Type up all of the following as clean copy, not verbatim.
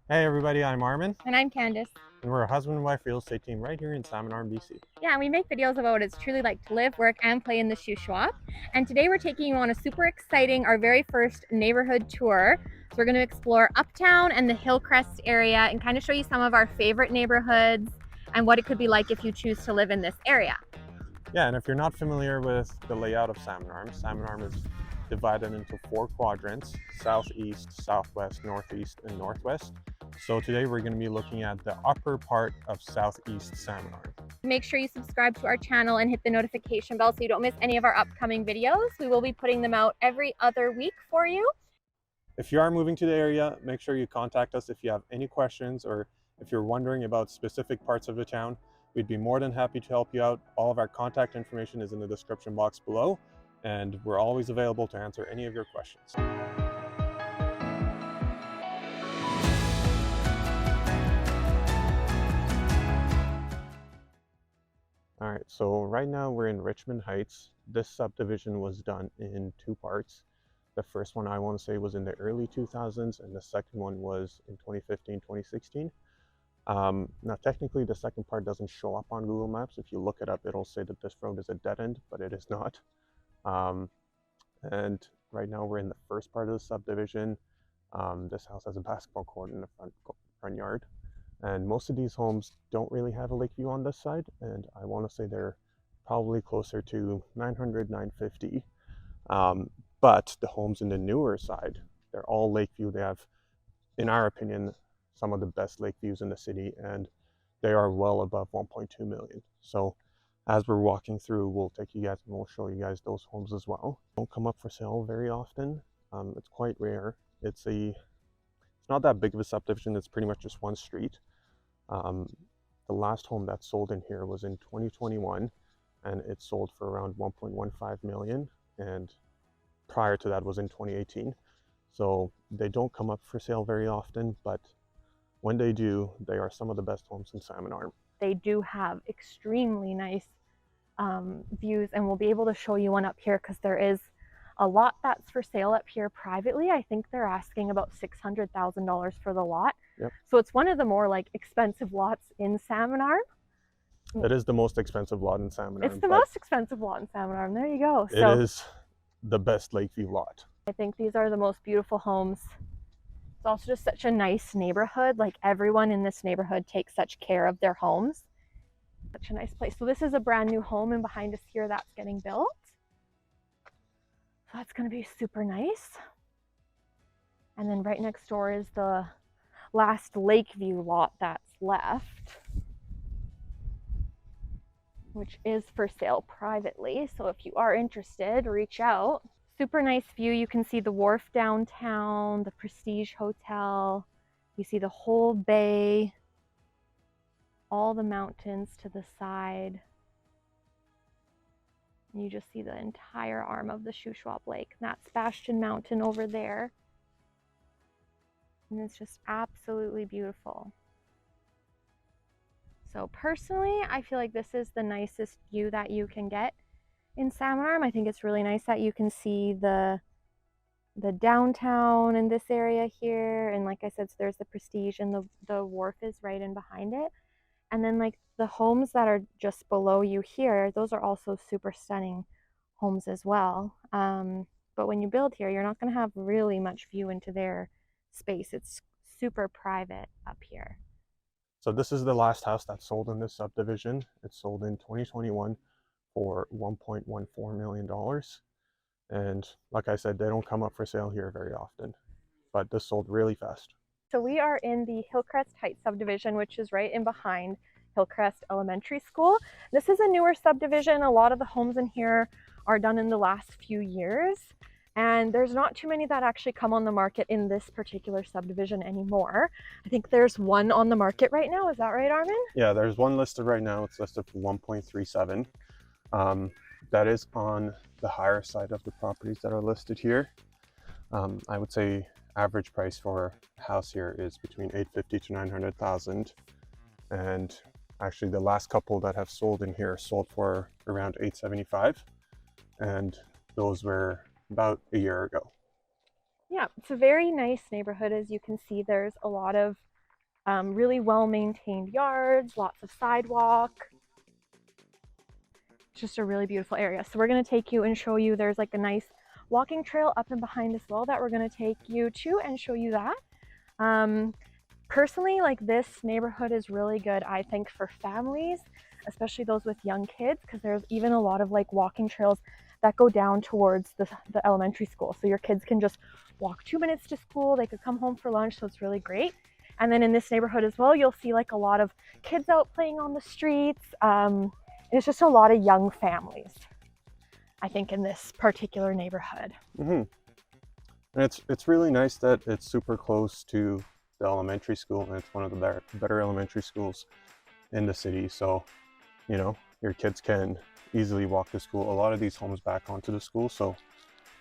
Hey everybody, I'm Armin, And I'm Candace. and we're a husband and wife real estate team right here in Salmon Arm, BC. Yeah, and we make videos about what it's truly like to live, work, and play in the Shuswap. And today we're taking you on a super exciting, our very first neighborhood tour. So we're going to explore Uptown and the Hillcrest area and kind of show you some of our favorite neighborhoods and what it could be like if you choose to live in this area. Yeah, and if you're not familiar with the layout of Salmon Arm is divided into 4 quadrants: southeast, southwest, northeast, and northwest. So today we're going to be looking at the upper part of southeast Salmon Arm. Make sure you subscribe to our channel and hit the notification bell so you don't miss any of our upcoming videos. We will be putting them out every other week for you. If you are moving to the area, make sure you contact us if you have any questions or if you're wondering about specific parts of the town. We'd be more than happy to help you out. All of our contact information is in the description box below, and we're always available to answer any of your questions. All right, so right now we're in Richmond Heights. This subdivision was done in 2 parts. The first one I want to say was in the early 2000s, and the second one was in 2015, 2016. Now, technically, the second part doesn't show up on Google Maps. If you look it up, it'll say that this road is a dead end, but it is not. And right now, we're in the first part of the subdivision. This house has a basketball court in the front yard. And most of these homes don't really have a lake view on this side, and I want to say they're probably closer to 900, 950. But the homes in the newer side, they're all lake view. They have, in our opinion, some of the best lake views in the city, and they are well above 1.2 million. So as we're walking through, we'll take you guys and we'll show you guys those homes as well. Don't come up for sale very often. It's quite rare. It's not that big of a subdivision. It's pretty much just one street. The last home that sold in here was in 2021, and it sold for around 1.15 million, and prior to that was in 2018. So they don't come up for sale very often, but when they do, they are some of the best homes in Salmon Arm. They do have extremely nice views, and we'll be able to show you one up here because there is a lot that's for sale up here privately. I think they're asking about $600,000 for the lot. Yep. So it's one of the more like expensive lots in Salmon Arm. It is the most expensive lot in Salmon Arm. It's the most expensive lot in Salmon Arm. There you go. So it is the best Lakeview lot. I think these are the most beautiful homes. It's also just such a nice neighborhood. Like everyone in this neighborhood takes such care of their homes. Such a nice place. So this is a brand new home, and behind us here that's getting built. So that's going to be super nice. And then right next door is the last Lakeview lot that's left, which is for sale privately. So if you are interested, reach out. Super nice view. You can see the wharf downtown, the Prestige Hotel. You see the whole bay, all the mountains to the side. You just see the entire arm of the Shuswap Lake. And that's Bastion Mountain over there. And it's just absolutely beautiful. So personally, I feel like this is the nicest view that you can get in Salmon Arm. I think it's really nice that you can see the downtown in this area here. And like I said, so there's the Prestige, and the wharf is right in behind it. And then like the homes that are just below you here, those are also super stunning homes as well. But when you build here, you're not going to have really much view into their space. It's super private up here. So this is the last house that sold in this subdivision. It sold in 2021 for $1.14 million. And like I said, they don't come up for sale here very often, but this sold really fast. So we are in the Hillcrest Heights subdivision, which is right in behind Hillcrest Elementary School. This is a newer subdivision. A lot of the homes in here are done in the last few years, and there's not too many that actually come on the market in this particular subdivision anymore. I think there's one on the market right now. Is that right, Armin? Yeah, there's one listed right now. It's listed for 1.37. That is on the higher side of the properties that are listed here. I would say average price for a house here is between 850 to 900,000, and actually the last couple that have sold in here sold for around 875, and those were about a year ago. Yeah, it's a very nice neighborhood. As you can see, there's a lot of Really well-maintained yards, lots of sidewalk. It's just a really beautiful area. So we're going to take you and show you, there's like a nice walking trail up and behind as well that we're going to take you to and show you that. Personally, like, this neighborhood is really good, I think, for families, especially those with young kids, because there's even a lot of like walking trails that go down towards the elementary school. So your kids can just walk 2 minutes to school, they could come home for lunch, so it's really great. And then in this neighborhood as well, you'll see like a lot of kids out playing on the streets. It's just a lot of young families, I think, in this particular neighborhood. And it's really nice that it's super close to the elementary school, and it's one of the better elementary schools in the city. So, you know, your kids can easily walk to school. A lot of these homes back onto the school, so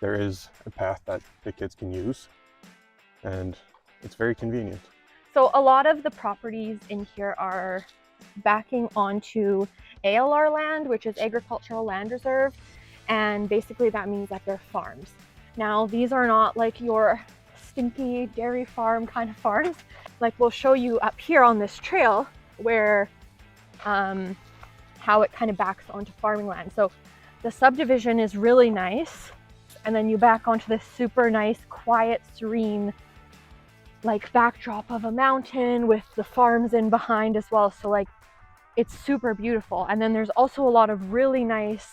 there is a path that the kids can use, and it's very convenient. So a lot of the properties in here are backing onto ALR land, which is Agricultural Land Reserve, and basically that means that they're farms. Now, these are not like your stinky dairy farm kind of farms. Like, we'll show you up here on this trail where how it kind of backs onto farming land. So the subdivision is really nice, and then you back onto this super nice, quiet, serene like backdrop of a mountain with the farms in behind as well. So like, it's super beautiful. And then there's also a lot of really nice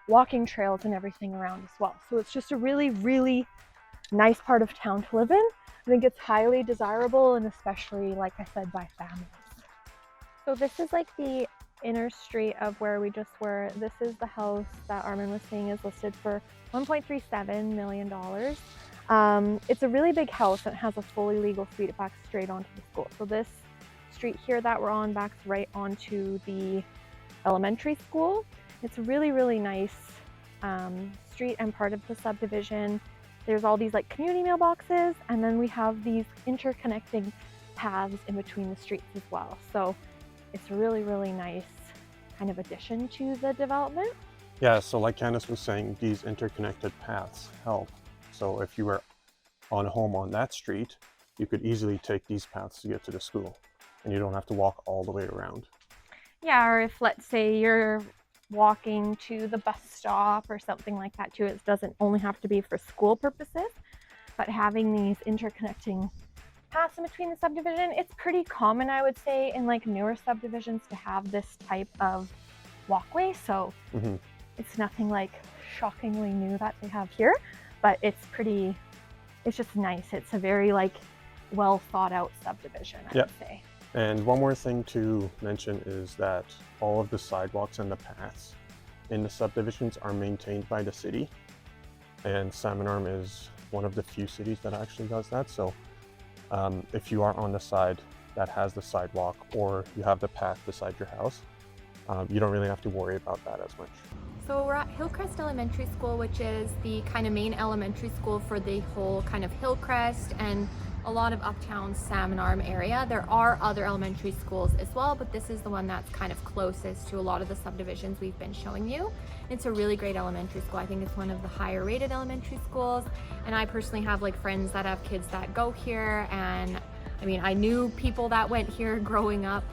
walking trails and everything around as well. So it's just a really, really nice part of town to live in. I think it's highly desirable, and especially, like I said, by families. So this is like the inner street of where we just were. This is the house that Armin was saying is listed for $1.37 million. It's a really big house, and it has a fully legal street. It backs straight onto the school. So this street here that we're on backs right onto the elementary school. It's a really, really nice street and part of the subdivision. There's all these like community mailboxes, and then we have these interconnecting paths in between the streets as well. So it's a really, really nice kind of addition to the development. Yeah, so like Candace was saying, these interconnected paths help. So if you were on a home on that street, you could easily take these paths to get to the school, and you don't have to walk all the way around. Yeah, or if, let's say, you're walking to the bus stop or something like that too, it doesn't only have to be for school purposes, but having these interconnecting paths in between the subdivision, it's pretty common, I would say, in like newer subdivisions to have this type of walkway. So it's nothing like shockingly new that they have here, but it's just nice. It's a very like well thought out subdivision, I would say. And one more thing to mention is that all of the sidewalks and the paths in the subdivisions are maintained by the city, and Salmon Arm is one of the few cities that actually does that. So if you are on the side that has the sidewalk, or you have the path beside your house, you don't really have to worry about that as much. So we're at Hillcrest Elementary School, which is the kind of main elementary school for the whole kind of Hillcrest and a lot of Uptown Salmon Arm area. There are other elementary schools as well, but this is the one that's kind of closest to a lot of the subdivisions we've been showing you. It's a really great elementary school. I think it's one of the higher rated elementary schools, and I personally have like friends that have kids that go here, and I mean, I knew people that went here growing up.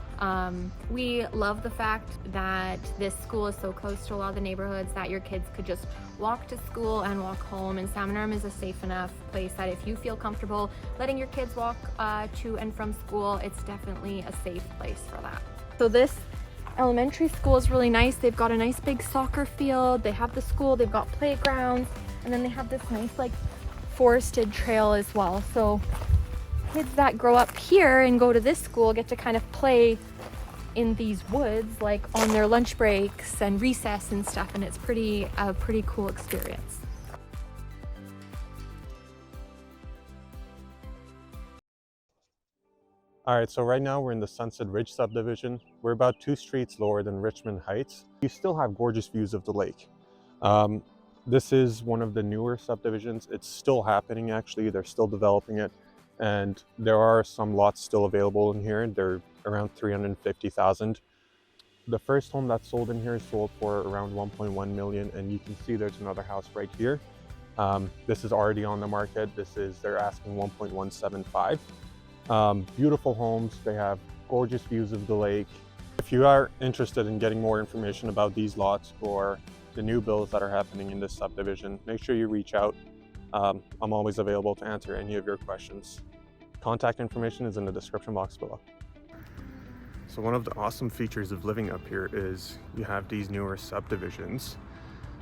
We love the fact that this school is so close to a lot of the neighborhoods that your kids could just walk to school and walk home, and Salmon Arm is a safe enough place that if you feel comfortable letting your kids walk to and from school, it's definitely a safe place for that. So this elementary school is really nice. They've got a nice big soccer field, they have the school, they've got playgrounds, and then they have this nice like forested trail as well. So kids that grow up here and go to this school get to kind of play in these woods like on their lunch breaks and recess and stuff, and it's a pretty cool experience. All right, so right now we're in the Sunset Ridge subdivision. We're about 2 streets lower than Richmond Heights. You still have gorgeous views of the lake. This is one of the newer subdivisions. It's still happening, actually. They're still developing it, and there are some lots still available in here. They're around $350,000. The first home that's sold in here is sold for around $1.1 million, and you can see there's another house right here. This is already on the market. They're asking $1.175. Beautiful homes. They have gorgeous views of the lake. If you are interested in getting more information about these lots or the new builds that are happening in this subdivision, make sure you reach out. I'm always available to answer any of your questions. Contact information is in the description box below. So one of the awesome features of living up here is you have these newer subdivisions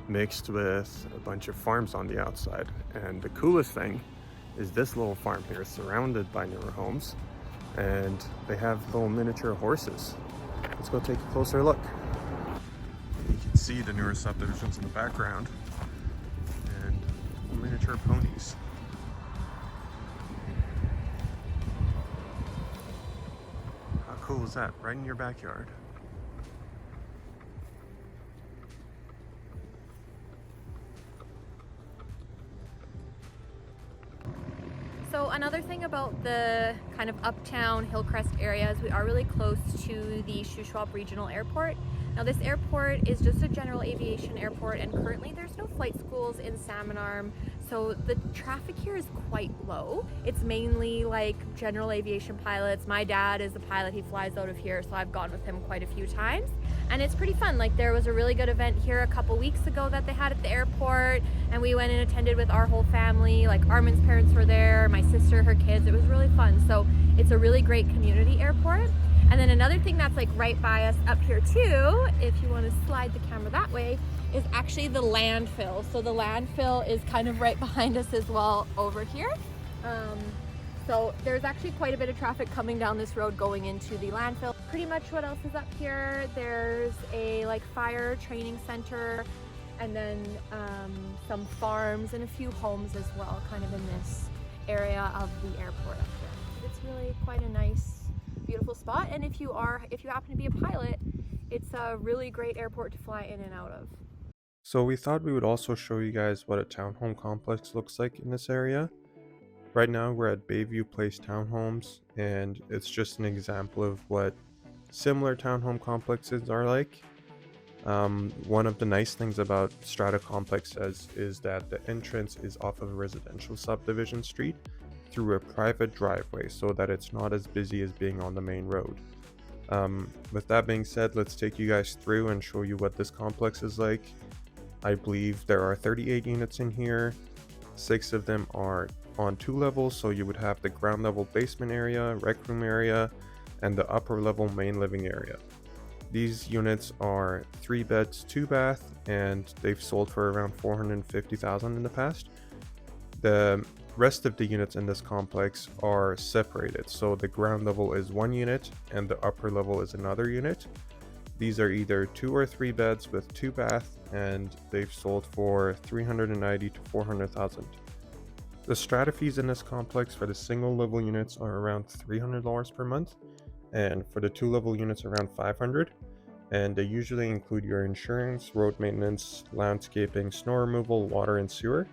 mixed with a bunch of farms on the outside. And the coolest thing is this little farm here is surrounded by newer homes, and they have little miniature horses. Let's go take a closer look. You can see the newer subdivisions in the background and miniature ponies. How cool is that? Right in your backyard. So another thing about the kind of Uptown Hillcrest area is we are really close to the Shuswap Regional Airport. Now this airport is just a general aviation airport, and currently there's no flight schools in Salmon Arm, so the traffic here is quite low. It's mainly like general aviation pilots. My dad is a pilot, he flies out of here, so I've gone with him quite a few times. And it's pretty fun. Like, there was a really good event here a couple weeks ago that they had at the airport, and we went and attended with our whole family. Like, Armin's parents were there, my sister, her kids. It was really fun. So it's a really great community airport. And then another thing that's like right by us up here too, if you want to slide the camera that way, is actually the landfill. So the landfill is kind of right behind us as well over here. So there's actually quite a bit of traffic coming down this road going into the landfill. Pretty much what else is up here? There's a like fire training center, and then some farms and a few homes as well, kind of in this area of the airport up here. It's really quite a nice, beautiful spot. And if you happen to be a pilot, it's a really great airport to fly in and out of. So we thought we would also show you guys what a townhome complex looks like in this area. Right now we're at Bayview Place Townhomes, and it's just an example of what similar townhome complexes are like. One of the nice things about strata complexes is that the entrance is off of a residential subdivision street through a private driveway, so that it's not as busy as being on the main road. With that being said, let's take you guys through and show you what this complex is like. I believe there are 38 units in here. 6 of them are on 2 levels, so you would have the ground level basement area, rec room area, and the upper level main living area. These units are 3 beds, 2 bath, and they've sold for around $450,000 in the past. The rest of the units in this complex are separated, so the ground level is 1 unit and the upper level is another unit. These are either 2 or 3 beds with 2 bath, and they've sold for $390,000 to $400,000. The strata fees in this complex for the single level units are around $300 per month, and for the 2 level units around $500, and they usually include your insurance, road maintenance, landscaping, snow removal, water, and sewer.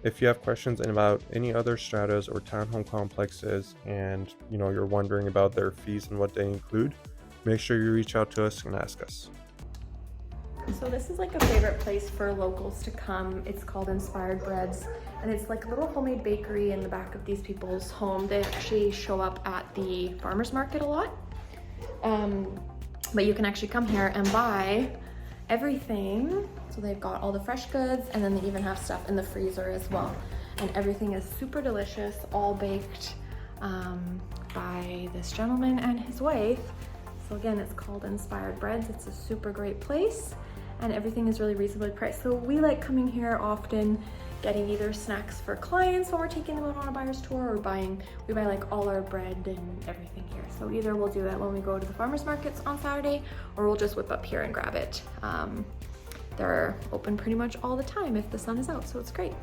If you have questions about any other stratas or townhome complexes, and you're wondering about their fees and what they include, make sure you reach out to us and ask us. So this is like a favorite place for locals to come. It's called Inspired Breads, and it's like a little homemade bakery in the back of these people's home. They actually show up at the farmers market a lot, but you can actually come here and buy everything. So they've got all the fresh goods, and then they even have stuff in the freezer as well, and everything is super delicious, all baked by this gentleman and his wife. So again, it's called Inspired Breads. It's a super great place, and everything is really reasonably priced. So we like coming here often, getting either snacks for clients when we're taking them out on a buyer's tour, or we buy like all our bread and everything here. So either we'll do that when we go to the farmers markets on Saturday, or we'll just whip up here and grab it. They're open pretty much all the time if the sun is out, so it's great.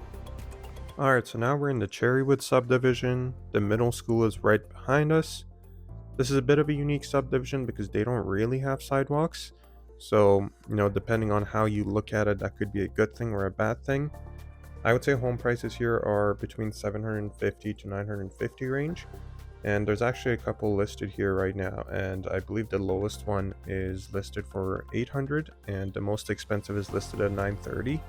Alright, so now we're in the Cherrywood subdivision. The middle school is right behind us. This is a bit of a unique subdivision because they don't really have sidewalks. So, depending on how you look at it, that could be a good thing or a bad thing. I would say home prices here are between $750 to $950 range. And there's actually a couple listed here right now, and I believe the lowest one is listed for $800, and the most expensive is listed at $930.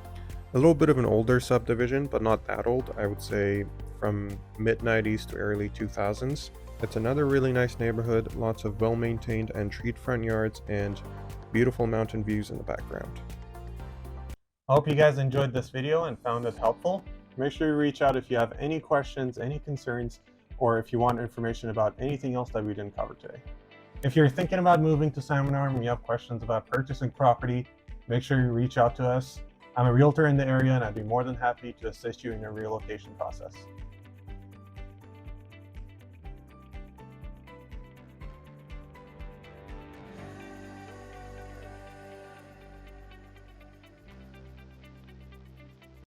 A little bit of an older subdivision, but not that old. I would say from mid-90s to early 2000s. It's another really nice neighborhood, lots of well-maintained and treed front yards, and beautiful mountain views in the background. I hope you guys enjoyed this video and found it helpful. Make sure you reach out if you have any questions, any concerns, or if you want information about anything else that we didn't cover today. If you're thinking about moving to Salmon Arm and you have questions about purchasing property, make sure you reach out to us. I'm a realtor in the area and I'd be more than happy to assist you in your relocation process.